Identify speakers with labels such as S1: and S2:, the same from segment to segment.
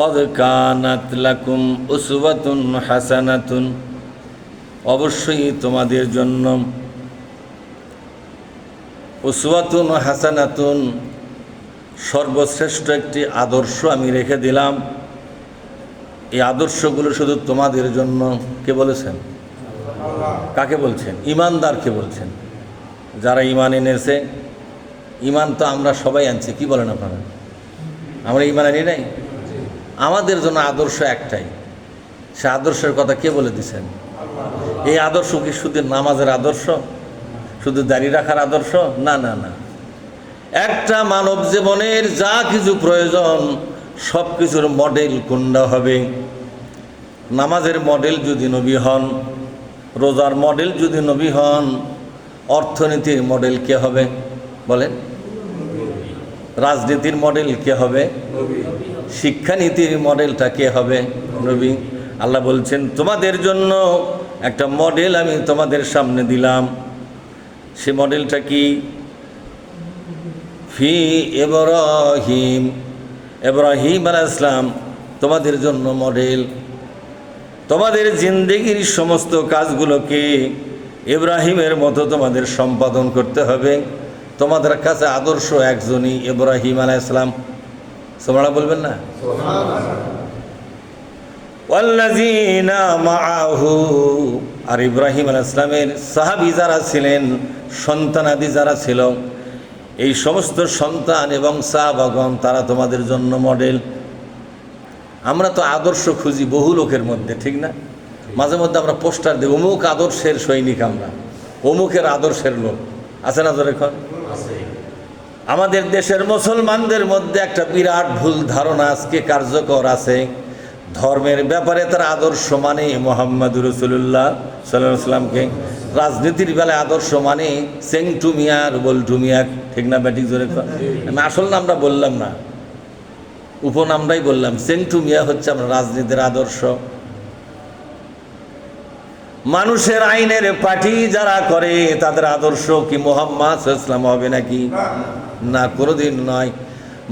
S1: কদ কানাত লাকুম উসওয়াতুন হাসানাতুন, অবশ্যই তোমাদের জন্য উসওয়াতুন হাসানাতুন সর্বশ্রেষ্ঠ একটি আদর্শ আমি রেখে দিলাম। এই আদর্শগুলো শুধু তোমাদের জন্য। কে বলেছেন? কাকে বলছেন? ইমানদারকে বলছেন। যারা ইমান এনেছে। ইমান তো আমরা সবাই আনছি, কি বলেন আপনারা? আমরা ইমান আনি নাই? আমাদের জন্য আদর্শ একটাই। সে আদর্শের কথা কে বলে দিছেন? এই আদর্শ কি শুধু নামাজের আদর্শ, শুধু দাঁড়িয়ে রাখার আদর্শ? না না না, একটা মানব জীবনের যা কিছু প্রয়োজন সব কিছুর মডেল কোনটা হবে? নামাজের মডেল যদি নবী হন, রোজার মডেল যদি নবী হন, অর্থনীতির মডেল কে হবে বলেন? রাজনীতির মডেল কে হবে? শিক্ষানীতির মডেলটা কে হবে? নবী। আল্লাহ বলছেন তোমাদের জন্য একটা মডেল আমি তোমাদের সামনে দিলাম। সে মডেলটা কি? ফি ইব্রাহিম, ইব্রাহিম আলাইহিস সালাম তোমাদের জন্য মডেল। তোমাদের জিন্দেগির সমস্ত কাজগুলোকে ইব্রাহিমের মতো তোমাদের সম্পাদন করতে হবে। তোমাদের কাছে আদর্শ একজনই, ইব্রাহিম আলাইহিস সালাম। সুবহানাল্লাহ বলবেন না? ওয়াল্লাযীনা মাআহু, আর ইব্রাহিম আলাইহিস সালামের সাহাবী যারা ছিলেন, সন্তানাদি যারা ছিল, এই সমস্ত সন্তান এবং সাহাবাগণ তারা তোমাদের জন্য মডেল। আমরা তো আদর্শ খুঁজি বহু লোকের মধ্যে, ঠিক না? মাঝে মধ্যে আমরা পোস্টার দিই, অমুক আদর্শের সৈনিক, আমরা অমুকের আদর্শের লোক। আছে না? ধরে এখন আমাদের দেশের মুসলমানদের মধ্যে একটা বিরাট ভুল ধারণা আজকে কার্যকর আছে। ধর্মের ব্যাপারে তার আদর্শ মানে মুহাম্মদুর রাসূলুল্লাহ সাল্লাল্লাহু আলাইহি ওয়াসাল্লামকে, রাজনীতির বেলায় আদর্শ মানে চেংটু মিয়া আর বল্টু মিয়া। ঠিক না ব্যাটিক? জোরে আমি আসল নামটা বললাম না, উপনামটাই বললাম। চেংটু মিয়া হচ্ছে আমরা রাজনীতির আদর্শ। মানুষের আইনের পার্টি যারা করে তাদের আদর্শ কি মুহাম্মদ সাল্লাল্লাহু আলাইহি ওয়াসাল্লাম হবে নাকি? না, কোনোদিন নয়।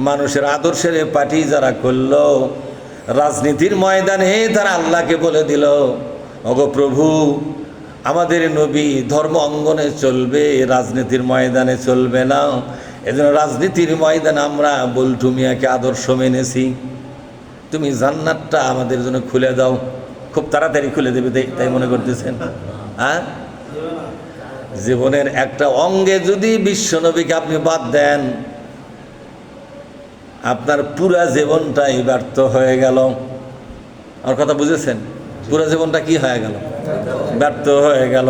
S1: মানুষের আদর্শের পার্টি যারা করলো, রাজনীতির ময়দানে তারা আল্লাহকে বলে দিল, ওগো প্রভু, আমাদের নবী ধর্ম অঙ্গনে চলবে, রাজনীতির ময়দানে চলবে না। এজন্য রাজনীতির ময়দানে আমরা বল্টু মিয়াকে আদর্শ মেনেছি। তুমি জান্নাতটা আমাদের জন্য খুলে দাও। খুব তাড়াতাড়ি খুলে দেবে তাই মনে করতেছেন? হ্যাঁ, জীবনের একটা অঙ্গে যদি বিশ্বনবীকে আপনি বাদ দেন, আপনার পুরা জীবনটাই ব্যর্থ হয়ে গেল। আমার কথা বুঝেছেন? পুরা জীবনটা কি হয়ে গেল? ব্যর্থ হয়ে গেল।